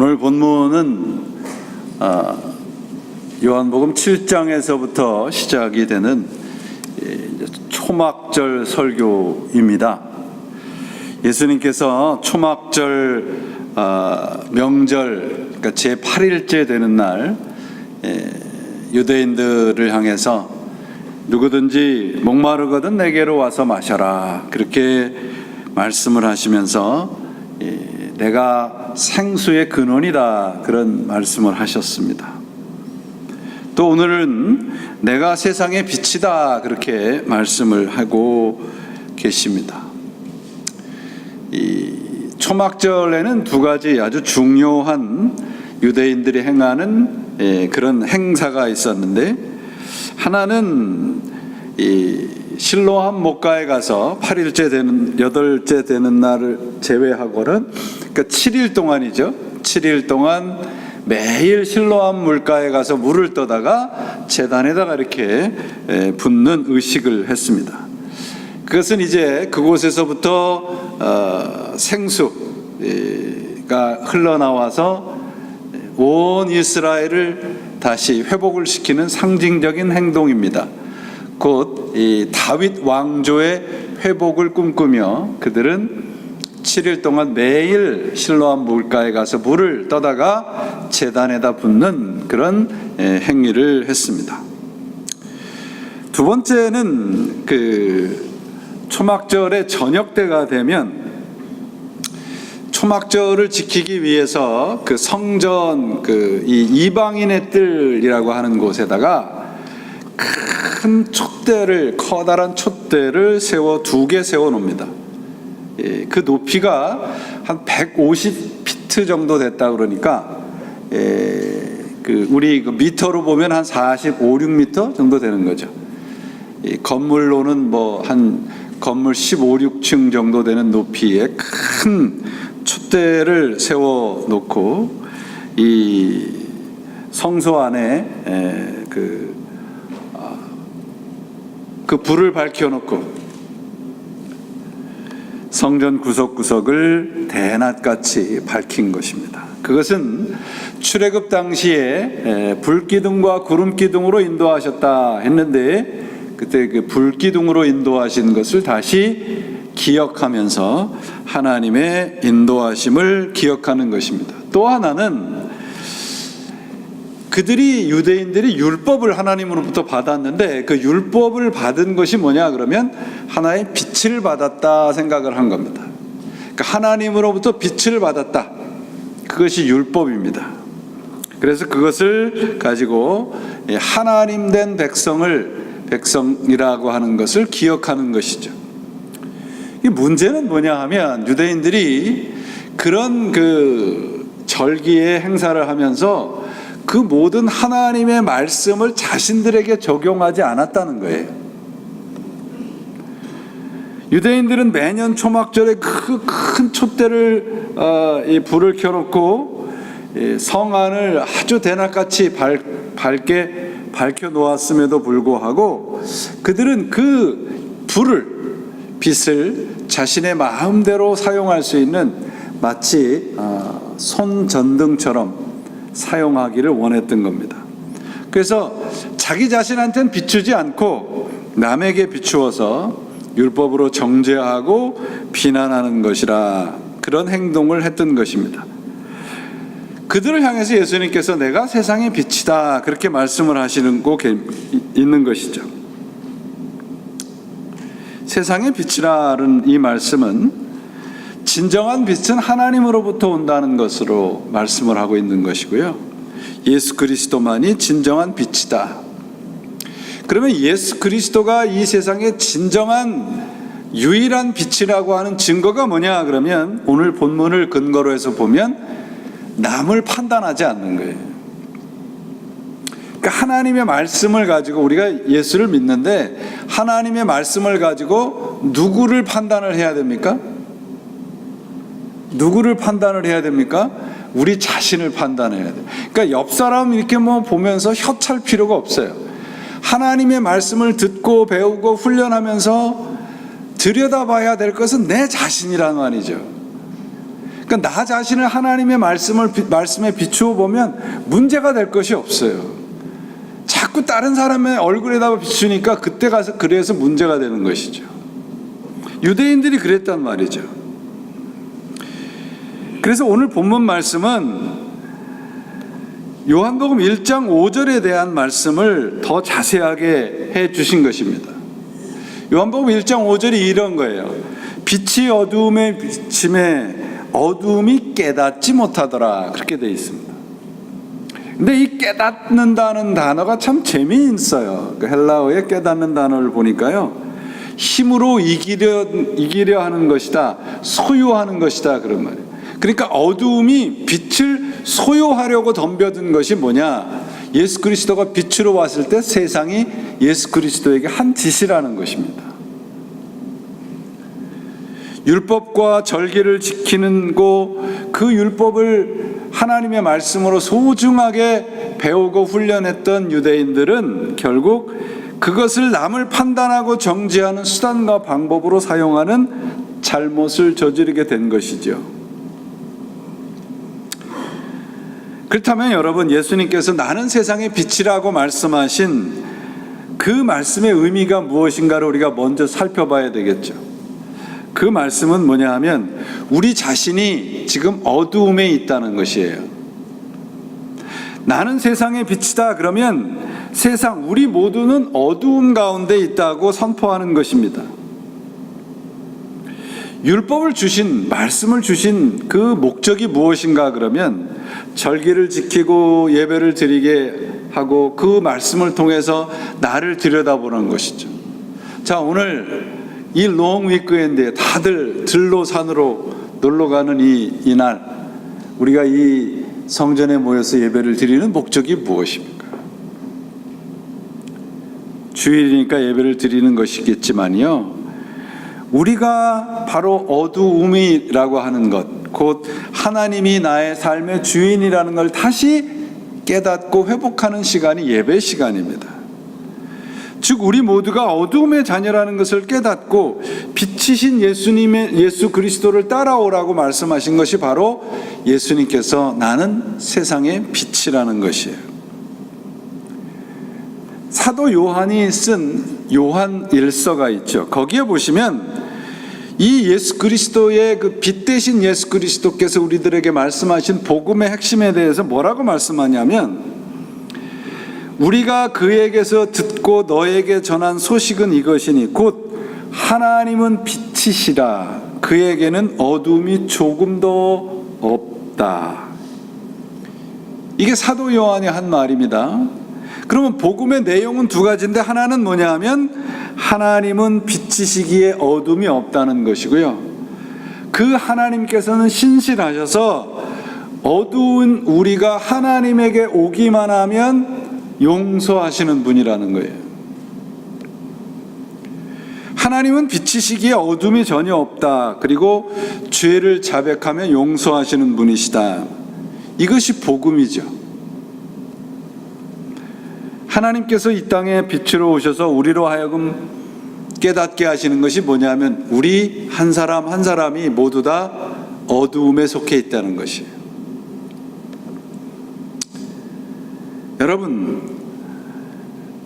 오늘 본문은 요한복음 7장에서부터 시작이 되는 초막절 설교입니다. 예수님께서 초막절 명절, 그러니까 제8일째 되는 날 유대인들을 향해서 누구든지 목마르거든 내게로 와서 마셔라, 그렇게 말씀을 하시면서 내가 생수의 근원이다, 그런 말씀을 하셨습니다. 또 오늘은 내가 세상의 빛이다, 그렇게 말씀을 하고 계십니다. 이 초막절에는 두 가지 아주 중요한 유대인들이 행하는 그런 행사가 있었는데, 하나는 이 실로암 목가에 가서 8일째 되는 8일째 되는 날을 제외하고는, 그러니까 7일 동안이죠. 7일 동안 매일 실로암 물가에 가서 물을 떠다가 제단에다가 이렇게 붓는 의식을 했습니다. 그것은 이제 그곳에서부터 생수가 흘러나와서 온 이스라엘을 다시 회복을 시키는 상징적인 행동입니다. 곧 이 다윗 왕조의 회복을 꿈꾸며 그들은 7일 동안 매일 실로암 물가에 가서 물을 떠다가 제단에다 붓는 그런 행위를 했습니다. 두 번째는 그 초막절의 저녁 때가 되면 초막절을 지키기 위해서 그 성전 이 이방인의 뜰이라고 하는 곳에다가 큰 촛대를, 커다란 촛대를 두 개 세워 놓습니다. 그 높이가 한 150피트 정도 됐다 그러니까 우리 그 미터로 보면 한 45, 6미터 정도 되는 거죠. 건물로는 한 건물 15, 6층 정도 되는 높이의 큰 촛대를 세워 놓고 이 성소 안에 그 불을 밝혀 놓고 성전 구석구석을 대낮같이 밝힌 것입니다. 그것은 출애굽 당시에 불기둥과 구름기둥으로 인도하셨다 했는데, 그때 그 불기둥으로 인도하신 것을 다시 기억하면서 하나님의 인도하심을 기억하는 것입니다. 또 하나는 유대인들이 율법을 하나님으로부터 받았는데, 그 율법을 받은 것이 뭐냐 그러면 하나의 빛을 받았다 생각을 한 겁니다. 그러니까 하나님으로부터 빛을 받았다, 그것이 율법입니다. 그래서 그것을 가지고 하나님 된 백성이라고 하는 것을 기억하는 것이죠. 이 문제는 뭐냐 하면, 유대인들이 그런 그 절기의 행사를 하면서 그 모든 하나님의 말씀을 자신들에게 적용하지 않았다는 거예요. 유대인들은 매년 초막절에 그 큰 촛대를 불을 켜놓고 성 안을 아주 대낮같이 밝게 밝혀 놓았음에도 불구하고 그들은 그 빛을 자신의 마음대로 사용할 수 있는 마치 손전등처럼 사용하기를 원했던 겁니다. 그래서 자기 자신한테는 비추지 않고 남에게 비추어서 율법으로 정죄하고 비난하는 것이라, 그런 행동을 했던 것입니다. 그들을 향해서 예수님께서 내가 세상의 빛이다, 그렇게 말씀을 하시는 거 있는 것이죠. 세상의 빛이라는 이 말씀은 진정한 빛은 하나님으로부터 온다는 것으로 말씀을 하고 있는 것이고요. 예수 그리스도만이 진정한 빛이다. 그러면 예수 그리스도가 이 세상의 진정한 유일한 빛이라고 하는 증거가 뭐냐 그러면, 오늘 본문을 근거로 해서 보면 남을 판단하지 않는 거예요. 그러니까 하나님의 말씀을 가지고, 우리가 예수를 믿는데 하나님의 말씀을 가지고 누구를 판단을 해야 됩니까? 누구를 판단을 해야 됩니까? 우리 자신을 판단해야 돼요. 그러니까 옆 사람 이렇게 보면서 혀찰 필요가 없어요. 하나님의 말씀을 듣고 배우고 훈련하면서 들여다봐야 될 것은 내 자신이란 말이죠. 그러니까 나 자신을 하나님의 말씀에 비추어 보면 문제가 될 것이 없어요. 자꾸 다른 사람의 얼굴에다가 비추니까 그때 가서 그래서 문제가 되는 것이죠. 유대인들이 그랬단 말이죠. 그래서 오늘 본문 말씀은 요한복음 1장 5절에 대한 말씀을 더 자세하게 해 주신 것입니다. 요한복음 1장 5절이 이런 거예요. 빛이 어두움에 비침에 어두움이 깨닫지 못하더라. 그렇게 되어 있습니다. 근데 이 깨닫는다는 단어가 참 재미있어요. 그 헬라어의 깨닫는 단어를 보니까요, 힘으로 이기려 하는 것이다, 소유하는 것이다, 그런 말이에요. 그러니까 어두움이 빛을 소유하려고 덤벼든 것이 뭐냐? 예수 그리스도가 빛으로 왔을 때 세상이 예수 그리스도에게 한 짓이라는 것입니다. 율법과 절기를 지키는 그 율법을 하나님의 말씀으로 소중하게 배우고 훈련했던 유대인들은 결국 그것을 남을 판단하고 정죄하는 수단과 방법으로 사용하는 잘못을 저지르게 된 것이죠. 그렇다면 여러분, 예수님께서 나는 세상의 빛이라고 말씀하신 그 말씀의 의미가 무엇인가를 우리가 먼저 살펴봐야 되겠죠. 그 말씀은 뭐냐 하면 우리 자신이 지금 어두움에 있다는 것이에요. 나는 세상의 빛이다 그러면 세상, 우리 모두는 어두움 가운데 있다고 선포하는 것입니다. 율법을 주신, 말씀을 주신 그 목적이 무엇인가 그러면 절기를 지키고 예배를 드리게 하고 그 말씀을 통해서 나를 들여다보는 것이죠. 자, 오늘 이 롱 위크엔드에 다들 들로 산으로 놀러가는 이날 우리가 이 성전에 모여서 예배를 드리는 목적이 무엇입니까? 주일이니까 예배를 드리는 것이겠지만요, 우리가 바로 어두움이라고 하는 것, 곧 하나님이 나의 삶의 주인이라는 걸 다시 깨닫고 회복하는 시간이 예배 시간입니다. 즉 우리 모두가 어두움의 자녀라는 것을 깨닫고 빛이신 예수 그리스도를 따라오라고 말씀하신 것이 바로 예수님께서 나는 세상의 빛이라는 것이에요. 사도 요한이 쓴 요한 1서가 있죠. 거기에 보시면 이 예수 그리스도의 그 빛 대신 예수 그리스도께서 우리들에게 말씀하신 복음의 핵심에 대해서 뭐라고 말씀하냐면, 우리가 그에게서 듣고 너에게 전한 소식은 이것이니 곧 하나님은 빛이시라, 그에게는 어둠이 조금도 없다. 이게 사도 요한이 한 말입니다. 그러면 복음의 내용은 두 가지인데, 하나는 뭐냐 하면 하나님은 빛이시기에 어둠이 없다는 것이고요, 그 하나님께서는 신실하셔서 어두운 우리가 하나님에게 오기만 하면 용서하시는 분이라는 거예요. 하나님은 빛이시기에 어둠이 전혀 없다. 그리고 죄를 자백하며 용서하시는 분이시다. 이것이 복음이죠. 하나님께서 이 땅에 빛으로 오셔서 우리로 하여금 깨닫게 하시는 것이 뭐냐면 우리 한 사람 한 사람이 모두 다 어두움에 속해 있다는 것이에요. 여러분,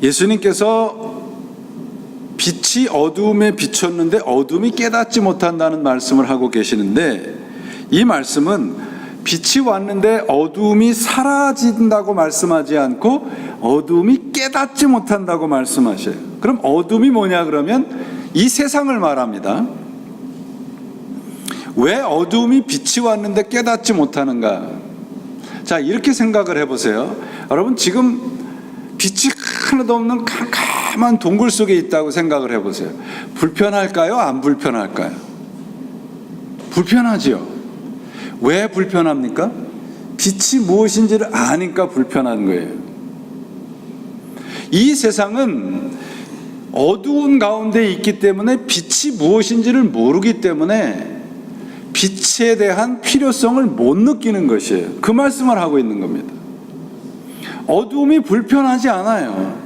예수님께서 빛이 어두움에 비쳤는데 어둠이 깨닫지 못한다는 말씀을 하고 계시는데, 이 말씀은 빛이 왔는데 어두움이 사라진다고 말씀하지 않고 어두움이 깨닫지 못한다고 말씀하셔요. 그럼 어둠이 뭐냐 그러면 이 세상을 말합니다. 왜 어두움이 빛이 왔는데 깨닫지 못하는가? 자, 이렇게 생각을 해보세요. 여러분, 지금 빛이 하나도 없는 캄캄한 동굴 속에 있다고 생각을 해보세요. 불편할까요? 안 불편할까요? 불편하지요. 왜 불편합니까? 빛이 무엇인지를 아니까 불편한 거예요. 이 세상은 어두운 가운데 있기 때문에 빛이 무엇인지를 모르기 때문에 빛에 대한 필요성을 못 느끼는 것이에요. 그 말씀을 하고 있는 겁니다. 어두움이 불편하지 않아요.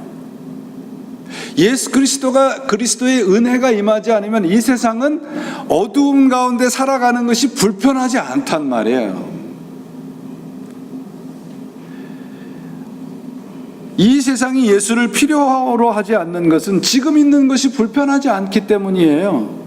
예수 그리스도가 그리스도의 은혜가 임하지 않으면 이 세상은 어두움 가운데 살아가는 것이 불편하지 않단 말이에요. 이 세상이 예수를 필요로 하지 않는 것은 지금 있는 것이 불편하지 않기 때문이에요.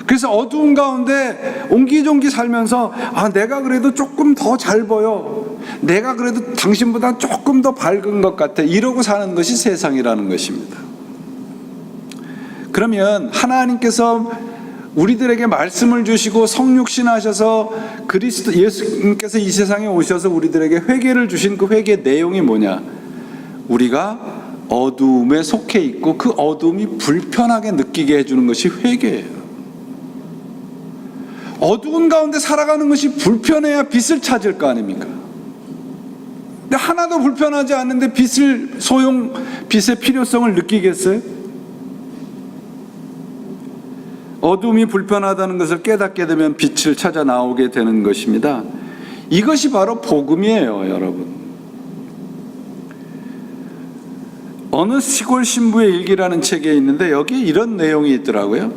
그래서 어두운 가운데 옹기종기 살면서 내가 그래도 조금 더 잘 보여, 내가 그래도 당신보다 조금 더 밝은 것 같아, 이러고 사는 것이 세상이라는 것입니다. 그러면 하나님께서 우리들에게 말씀을 주시고 성육신하셔서 그리스도 예수님께서 이 세상에 오셔서 우리들에게 회개를 주신 그 회개 내용이 뭐냐? 우리가 어두움에 속해 있고 그 어두움이 불편하게 느끼게 해주는 것이 회개예요. 어두운 가운데 살아가는 것이 불편해야 빛을 찾을 거 아닙니까? 근데 하나도 불편하지 않는데 빛의 필요성을 느끼겠어요? 어둠이 불편하다는 것을 깨닫게 되면 빛을 찾아 나오게 되는 것입니다. 이것이 바로 복음이에요, 여러분. 어느 시골 신부의 일기라는 책에 있는데 여기에 이런 내용이 있더라고요.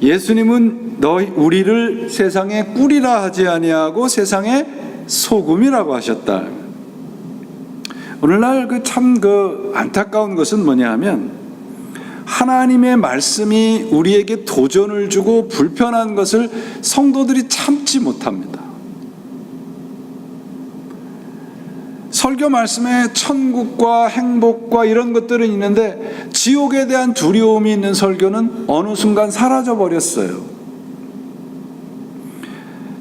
예수님은 우리를 세상의 꿀이라 하지 아니하고 세상의 소금이라고 하셨다. 오늘날 참 안타까운 것은 뭐냐 하면 하나님의 말씀이 우리에게 도전을 주고 불편한 것을 성도들이 참지 못합니다. 설교 말씀에 천국과 행복과 이런 것들은 있는데 지옥에 대한 두려움이 있는 설교는 어느 순간 사라져 버렸어요.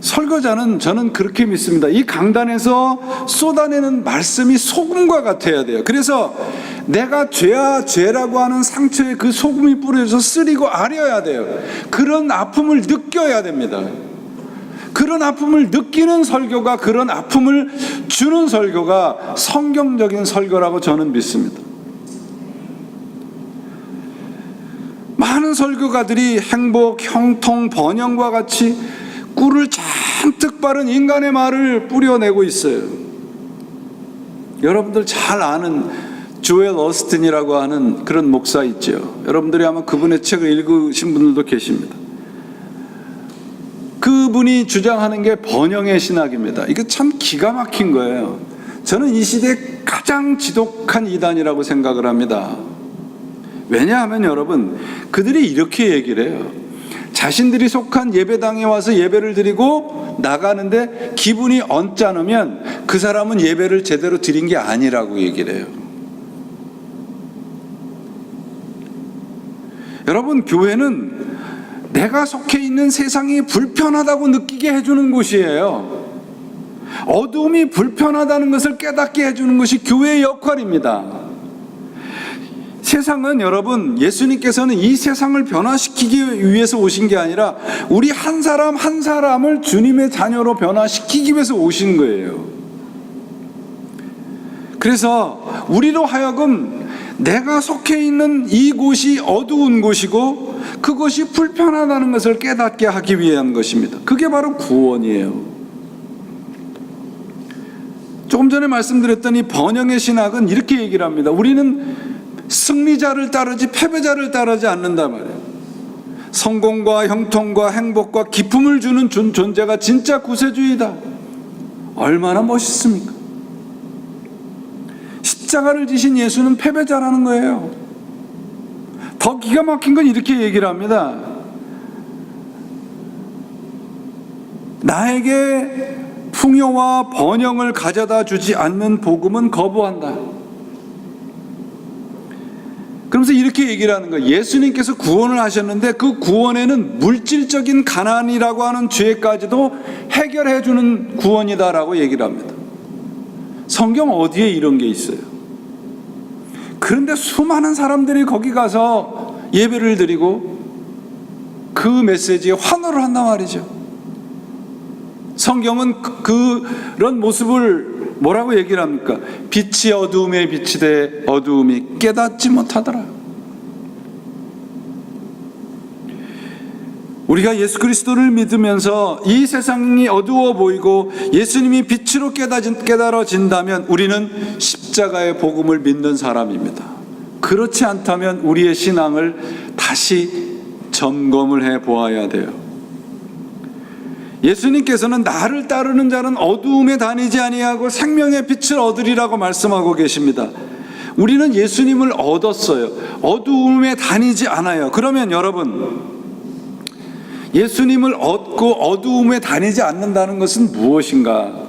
설교자는, 저는 그렇게 믿습니다, 이 강단에서 쏟아내는 말씀이 소금과 같아야 돼요. 그래서 내가 죄라고 하는 상처에 그 소금이 뿌려져서 쓰리고 아려야 돼요. 그런 아픔을 느껴야 됩니다. 그런 아픔을 느끼는 설교가, 그런 아픔을 주는 설교가 성경적인 설교라고 저는 믿습니다. 많은 설교가들이 행복, 형통, 번영과 같이 꿀을 잔뜩 바른 인간의 말을 뿌려내고 있어요. 여러분들 잘 아는 조엘 어스틴이라고 하는 그런 목사 있죠. 여러분들이 아마 그분의 책을 읽으신 분들도 계십니다. 그분이 주장하는 게 번영의 신학입니다. 이게 참 기가 막힌 거예요. 저는 이 시대에 가장 지독한 이단이라고 생각을 합니다. 왜냐하면 여러분, 그들이 이렇게 얘기를 해요. 자신들이 속한 예배당에 와서 예배를 드리고 나가는데 기분이 언짢으면 그 사람은 예배를 제대로 드린 게 아니라고 얘기를 해요. 여러분, 교회는 내가 속해 있는 세상이 불편하다고 느끼게 해주는 곳이에요. 어두움이 불편하다는 것을 깨닫게 해주는 것이 교회의 역할입니다. 세상은, 여러분, 예수님께서는 이 세상을 변화시키기 위해서 오신 게 아니라 우리 한 사람 한 사람을 주님의 자녀로 변화시키기 위해서 오신 거예요. 그래서 우리로 하여금 내가 속해 있는 이곳이 어두운 곳이고 그것이 불편하다는 것을 깨닫게 하기 위한 것입니다. 그게 바로 구원이에요. 조금 전에 말씀드렸더니 번영의 신학은 이렇게 얘기를 합니다. 우리는 승리자를 따르지 패배자를 따르지 않는단 말이에요. 성공과 형통과 행복과 기쁨을 주는 존재가 진짜 구세주의다. 얼마나 멋있습니까? 십자가를 지신 예수는 패배자라는 거예요. 더 기가 막힌 건 이렇게 얘기를 합니다. 나에게 풍요와 번영을 가져다 주지 않는 복음은 거부한다. 그러면서 이렇게 얘기를 하는 거예요. 예수님께서 구원을 하셨는데 그 구원에는 물질적인 가난이라고 하는 죄까지도 해결해 주는 구원이다라고 얘기를 합니다. 성경 어디에 이런 게 있어요? 그런데 수많은 사람들이 거기 가서 예배를 드리고 그 메시지에 환호를 한단 말이죠. 성경은 그런 모습을 뭐라고 얘기를 합니까? 빛이 어두움에 비치되 어두움이 깨닫지 못하더라. 우리가 예수 그리스도를 믿으면서 이 세상이 어두워 보이고 예수님이 빛으로 깨달아진다면 우리는 십자가의 복음을 믿는 사람입니다. 그렇지 않다면 우리의 신앙을 다시 점검을 해 보아야 돼요. 예수님께서는 나를 따르는 자는 어두움에 다니지 아니하고 생명의 빛을 얻으리라고 말씀하고 계십니다. 우리는 예수님을 얻었어요. 어두움에 다니지 않아요. 그러면 여러분, 예수님을 얻고 어두움에 다니지 않는다는 것은 무엇인가?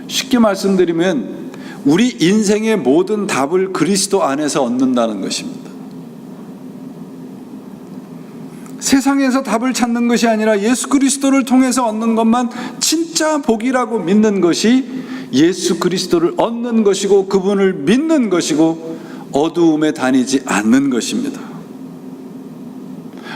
쉽게 말씀드리면 우리 인생의 모든 답을 그리스도 안에서 얻는다는 것입니다. 세상에서 답을 찾는 것이 아니라 예수 그리스도를 통해서 얻는 것만 진짜 복이라고 믿는 것이 예수 그리스도를 얻는 것이고 그분을 믿는 것이고 어두움에 다니지 않는 것입니다.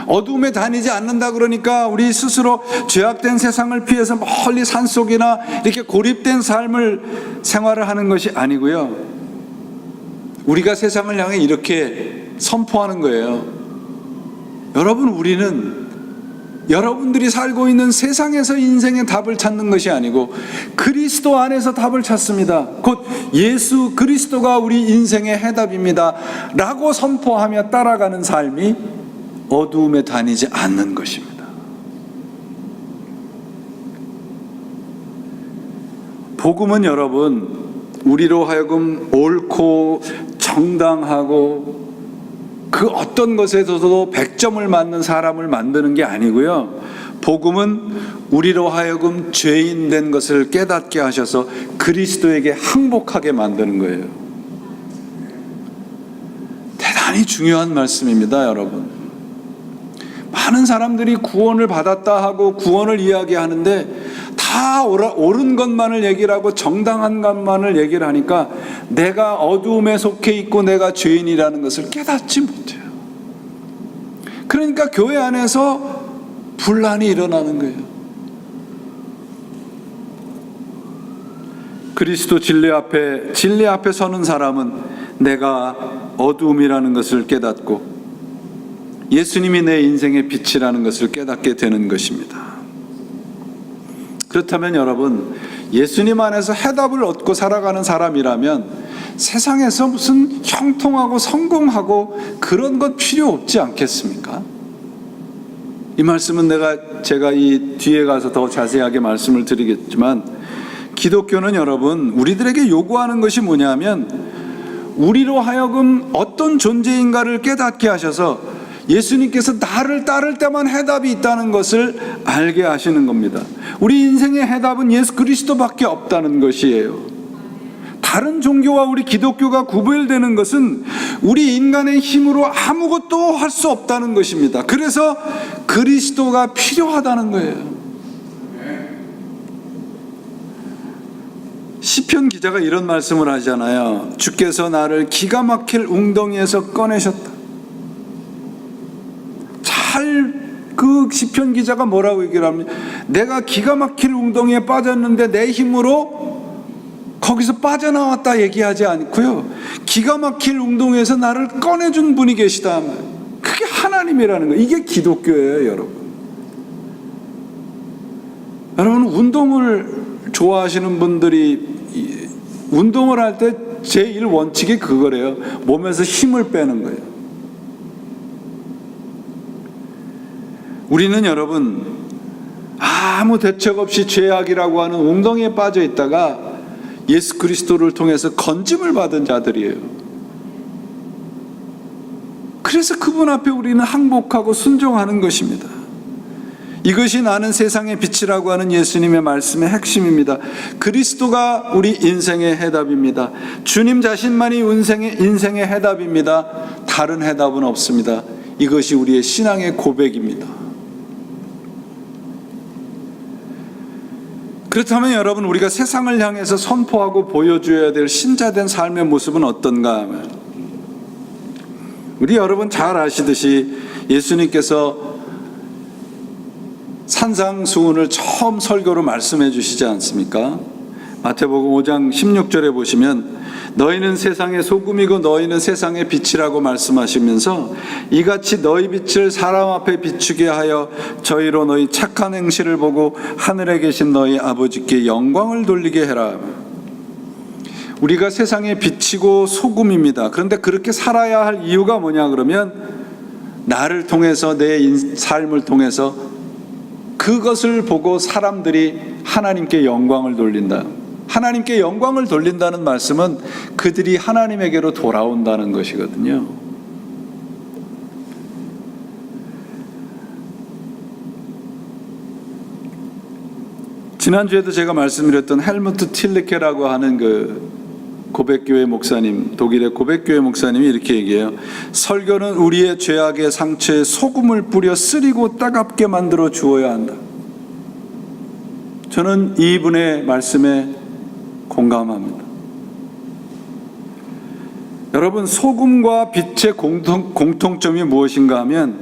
어두움에 다니지 않는다 그러니까 우리 스스로 죄악된 세상을 피해서 멀리 산속이나 이렇게 고립된 삶을 생활을 하는 것이 아니고요, 우리가 세상을 향해 이렇게 선포하는 거예요. 여러분, 우리는 여러분들이 살고 있는 세상에서 인생의 답을 찾는 것이 아니고 그리스도 안에서 답을 찾습니다. 곧 예수 그리스도가 우리 인생의 해답입니다 라고 선포하며 따라가는 삶이 어두움에 다니지 않는 것입니다. 복음은 여러분, 우리로 하여금 옳고 정당하고 그 어떤 것에서도 100점을 맞는 사람을 만드는 게 아니고요, 복음은 우리로 하여금 죄인 된 것을 깨닫게 하셔서 그리스도에게 항복하게 만드는 거예요. 대단히 중요한 말씀입니다, 여러분. 많은 사람들이 구원을 받았다 하고 구원을 이야기하는데 다 옳은 것만을 얘기를 하고 정당한 것만을 얘기를 하니까 내가 어두움에 속해 있고 내가 죄인이라는 것을 깨닫지 못해요. 그러니까 교회 안에서 분란이 일어나는 거예요. 그리스도 진리 앞에 서는 사람은 내가 어두움이라는 것을 깨닫고 예수님이 내 인생의 빛이라는 것을 깨닫게 되는 것입니다. 그렇다면 여러분, 예수님 안에서 해답을 얻고 살아가는 사람이라면 세상에서 무슨 형통하고 성공하고 그런 것 필요 없지 않겠습니까? 이 말씀은 제가 이 뒤에 가서 더 자세하게 말씀을 드리겠지만, 기독교는 여러분, 우리들에게 요구하는 것이 뭐냐면 우리로 하여금 어떤 존재인가를 깨닫게 하셔서 예수님께서 나를 따를 때만 해답이 있다는 것을 알게 하시는 겁니다. 우리 인생의 해답은 예수 그리스도밖에 없다는 것이에요. 다른 종교와 우리 기독교가 구별되는 것은 우리 인간의 힘으로 아무것도 할 수 없다는 것입니다. 그래서 그리스도가 필요하다는 거예요. 시편 기자가 이런 말씀을 하잖아요. 주께서 나를 기가 막힐 웅덩이에서 꺼내셨다. 그 시편 기자가 뭐라고 얘기를 합니까? 내가 기가 막힐 웅덩이에 빠졌는데 내 힘으로 거기서 빠져나왔다 얘기하지 않고요, 기가 막힐 웅덩이에서 나를 꺼내준 분이 계시다. 그게 하나님이라는 거예요. 이게 기독교예요, 여러분. 여러분, 운동을 좋아하시는 분들이 운동을 할 때 제일 원칙이 그거래요. 몸에서 힘을 빼는 거예요. 우리는 여러분, 아무 대책 없이 죄악이라고 하는 웅덩이에 빠져 있다가 예수 그리스도를 통해서 건짐을 받은 자들이에요. 그래서 그분 앞에 우리는 항복하고 순종하는 것입니다. 이것이 나는 세상의 빛이라고 하는 예수님의 말씀의 핵심입니다. 그리스도가 우리 인생의 해답입니다. 주님 자신만이 인생의 해답입니다. 다른 해답은 없습니다. 이것이 우리의 신앙의 고백입니다. 그렇다면 여러분, 우리가 세상을 향해서 선포하고 보여줘야 될 신자된 삶의 모습은 어떤가 하면, 우리 여러분 잘 아시듯이 예수님께서 산상수훈을 처음 설교로 말씀해 주시지 않습니까? 마태복음 5장 16절에 보시면 너희는 세상의 소금이고 너희는 세상의 빛이라고 말씀하시면서 이같이 너희 빛을 사람 앞에 비추게 하여 저희로 너희 착한 행실을 보고 하늘에 계신 너희 아버지께 영광을 돌리게 해라. 우리가 세상의 빛이고 소금입니다. 그런데 그렇게 살아야 할 이유가 뭐냐 그러면 나를 통해서 내 삶을 통해서 그것을 보고 사람들이 하나님께 영광을 돌린다. 하나님께 영광을 돌린다는 말씀은 그들이 하나님에게로 돌아온다는 것이거든요. 지난주에도 제가 말씀드렸던 헬무트 틸리케라고 하는 그 고백교회 목사님, 독일의 고백교회 목사님이 이렇게 얘기해요. 설교는 우리의 죄악의 상처에 소금을 뿌려 쓰리고 따갑게 만들어 주어야 한다. 저는 이분의 말씀에 공감합니다. 여러분, 소금과 빛의 공통점이 무엇인가 하면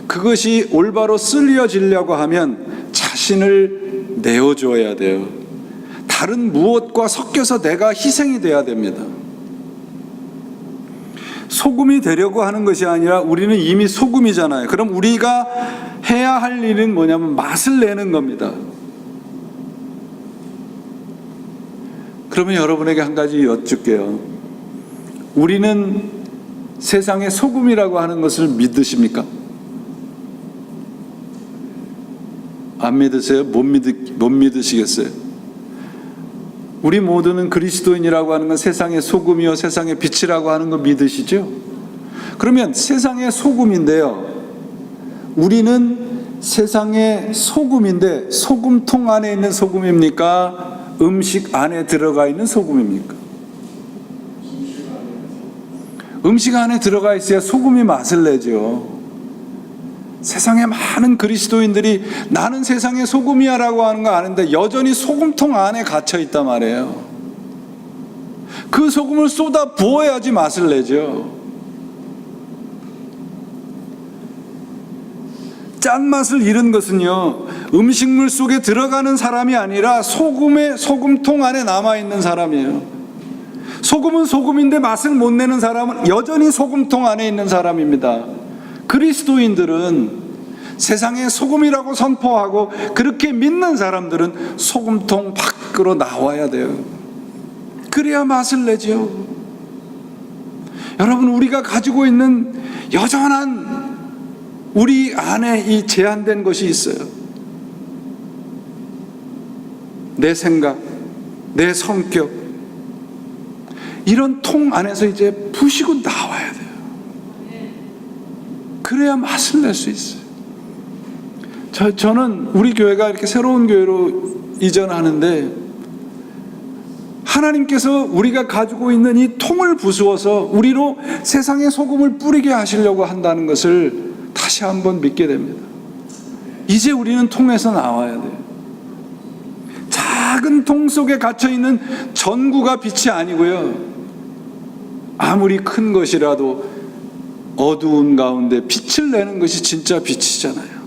그것이 올바로 쓰려지려고 하면 자신을 내어줘야 돼요. 다른 무엇과 섞여서 내가 희생이 돼야 됩니다. 소금이 되려고 하는 것이 아니라 우리는 이미 소금이잖아요. 그럼 우리가 해야 할 일은 뭐냐면 맛을 내는 겁니다. 그러면 여러분에게 한 가지 여쭙게요. 우리는 세상의 소금이라고 하는 것을 믿으십니까? 안 믿으세요? 못 믿으시겠어요? 우리 모두는 그리스도인이라고 하는 건 세상의 소금이요 세상의 빛이라고 하는 거 믿으시죠? 그러면 세상의 소금인데요, 우리는 세상의 소금인데 소금통 안에 있는 소금입니까? 음식 안에 들어가 있는 소금입니까? 음식 안에 들어가 있어야 소금이 맛을 내죠. 세상에 많은 그리스도인들이 나는 세상의 소금이야 라고 하는 거 아는데 여전히 소금통 안에 갇혀 있단 말이에요. 그 소금을 쏟아 부어야지 맛을 내죠. 짠맛을 잃은 것은요, 음식물 속에 들어가는 사람이 아니라 소금통 안에 남아있는 사람이에요. 소금은 소금인데 맛을 못 내는 사람은 여전히 소금통 안에 있는 사람입니다. 그리스도인들은 세상의 소금이라고 선포하고 그렇게 믿는 사람들은 소금통 밖으로 나와야 돼요. 그래야 맛을 내죠. 여러분, 우리가 가지고 있는 여전한 우리 안에 이 제한된 것이 있어요. 내 생각, 내 성격, 이런 통 안에서 이제 부시고 나와야 돼요. 그래야 맛을 낼 수 있어요. 저는 우리 교회가 이렇게 새로운 교회로 이전하는데 하나님께서 우리가 가지고 있는 이 통을 부수어서 우리로 세상의 소금을 뿌리게 하시려고 한다는 것을 다시 한번 믿게 됩니다. 이제 우리는 통에서 나와야 돼요. 작은 통 속에 갇혀있는 전구가 빛이 아니고요, 아무리 큰 것이라도 어두운 가운데 빛을 내는 것이 진짜 빛이잖아요.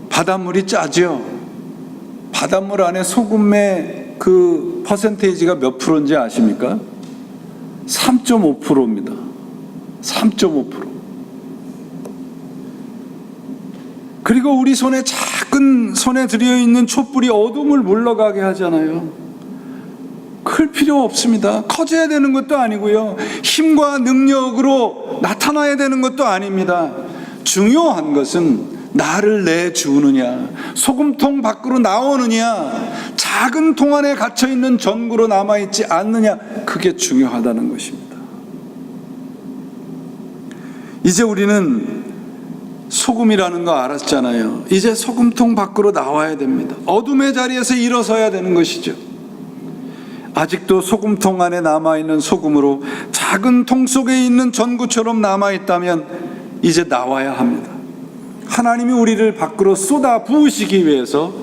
바닷물이 짜죠. 바닷물 안에 소금의 그 퍼센테이지가 몇 프로인지 아십니까? 3.5%입니다. 3.5%. 그리고 우리 작은 손에 들여있는 촛불이 어둠을 물러가게 하잖아요. 클 필요 없습니다. 커져야 되는 것도 아니고요, 힘과 능력으로 나타나야 되는 것도 아닙니다. 중요한 것은 나를 내주느냐, 소금통 밖으로 나오느냐, 작은 통 안에 갇혀있는 전구로 남아있지 않느냐, 그게 중요하다는 것입니다. 이제 우리는 소금이라는 거 알았잖아요. 이제 소금통 밖으로 나와야 됩니다. 어둠의 자리에서 일어서야 되는 것이죠. 아직도 소금통 안에 남아있는 소금으로 작은 통 속에 있는 전구처럼 남아있다면 이제 나와야 합니다. 하나님이 우리를 밖으로 쏟아 부으시기 위해서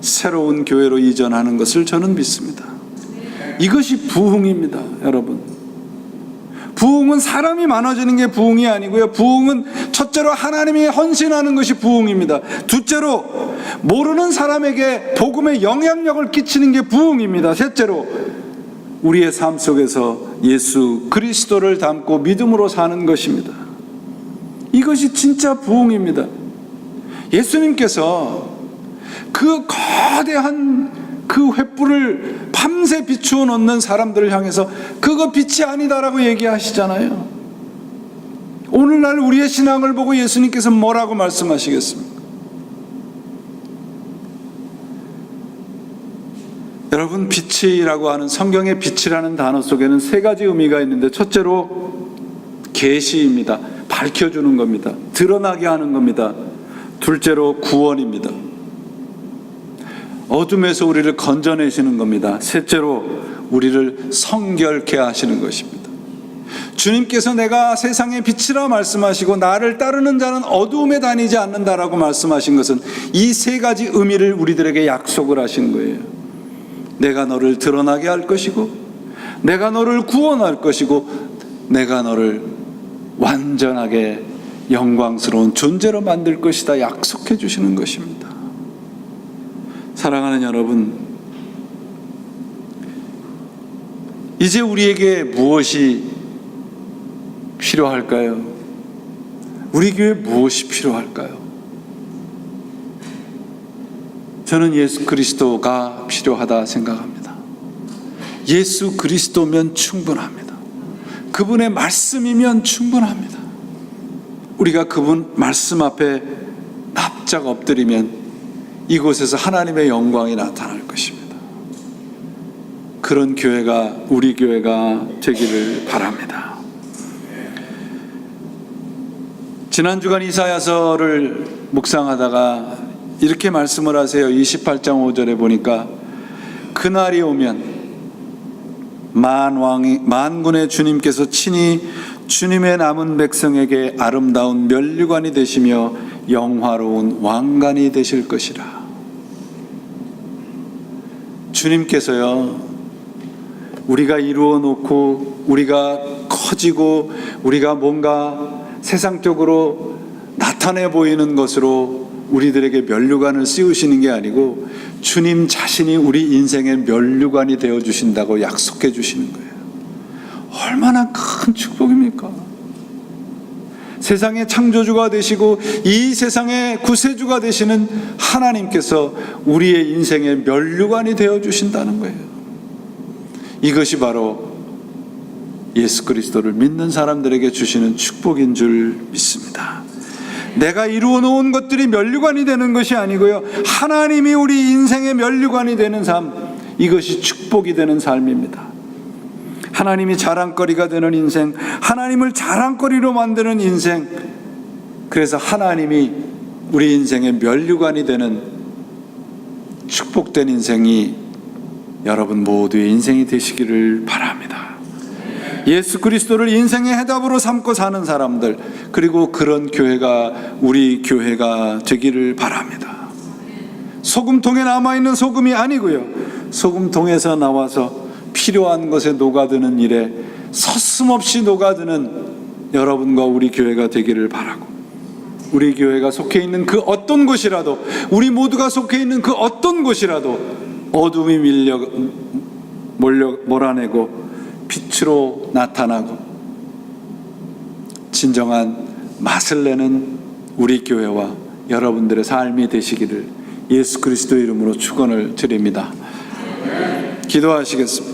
새로운 교회로 이전하는 것을 저는 믿습니다. 이것이 부흥입니다, 여러분. 부흥은 사람이 많아지는 게 부흥이 아니고요, 부흥은 첫째로 하나님이 헌신하는 것이 부흥입니다. 둘째로 모르는 사람에게 복음의 영향력을 끼치는 게 부흥입니다. 셋째로 우리의 삶 속에서 예수 그리스도를 담고 믿음으로 사는 것입니다. 이것이 진짜 부흥입니다. 예수님께서 그 거대한 그 횃불을 밤새 비추어 놓는 사람들을 향해서 그거 빛이 아니다라고 얘기하시잖아요. 오늘날 우리의 신앙을 보고 예수님께서 뭐라고 말씀하시겠습니까? 여러분, 빛이라고 하는, 성경의 빛이라는 단어 속에는 세 가지 의미가 있는데, 첫째로 계시입니다. 밝혀주는 겁니다. 드러나게 하는 겁니다. 둘째로 구원입니다. 어둠에서 우리를 건져내시는 겁니다. 셋째로 우리를 성결케 하시는 것입니다. 주님께서 내가 세상의 빛이라 말씀하시고 나를 따르는 자는 어두움에 다니지 않는다라고 말씀하신 것은 이 세 가지 의미를 우리들에게 약속을 하신 거예요. 내가 너를 드러나게 할 것이고, 내가 너를 구원할 것이고, 내가 너를 완전하게 영광스러운 존재로 만들 것이다 약속해 주시는 것입니다. 사랑하는 여러분, 이제 우리에게 무엇이 필요할까요? 우리 교회에 무엇이 필요할까요? 저는 예수 그리스도가 필요하다 생각합니다. 예수 그리스도면 충분합니다. 그분의 말씀이면 충분합니다. 우리가 그분 말씀 앞에 납작 엎드리면 이곳에서 하나님의 영광이 나타날 것입니다. 그런 교회가, 우리 교회가 되기를 바랍니다. 지난 주간 이사야서를 묵상하다가 이렇게 말씀을 하세요. 28장 5절에 보니까 그날이 오면 만군의 주님께서 친히 주님의 남은 백성에게 아름다운 면류관이 되시며 영화로운 왕관이 되실 것이라. 주님께서요, 우리가 이루어 놓고 우리가 커지고 우리가 뭔가 세상적으로 나타내 보이는 것으로 우리들에게 면류관을 씌우시는 게 아니고 주님 자신이 우리 인생의 면류관이 되어 주신다고 약속해 주시는 거예요. 얼마나 큰 축복입니까? 세상의 창조주가 되시고 이 세상의 구세주가 되시는 하나님께서 우리의 인생의 면류관이 되어 주신다는 거예요. 이것이 바로 예수 그리스도를 믿는 사람들에게 주시는 축복인 줄 믿습니다. 내가 이루어 놓은 것들이 면류관이 되는 것이 아니고요, 하나님이 우리 인생의 면류관이 되는 삶, 이것이 축복이 되는 삶입니다. 하나님이 자랑거리가 되는 인생, 하나님을 자랑거리로 만드는 인생, 그래서 하나님이 우리 인생의 면류관이 되는 축복된 인생이 여러분 모두의 인생이 되시기를 바랍니다. 예수 그리스도를 인생의 해답으로 삼고 사는 사람들, 그리고 그런 교회가 우리 교회가 되기를 바랍니다. 소금통에 남아있는 소금이 아니고요, 소금통에서 나와서 필요한 것에 녹아드는 일에 서슴없이 녹아드는 여러분과 우리 교회가 되기를 바라고, 우리 교회가 속해 있는 그 어떤 곳이라도, 우리 모두가 속해 있는 그 어떤 곳이라도 어둠이 몰아내고 빛으로 나타나고 진정한 맛을 내는 우리 교회와 여러분들의 삶이 되시기를 예수 그리스도 이름으로 축원을 드립니다. 기도하시겠습니다.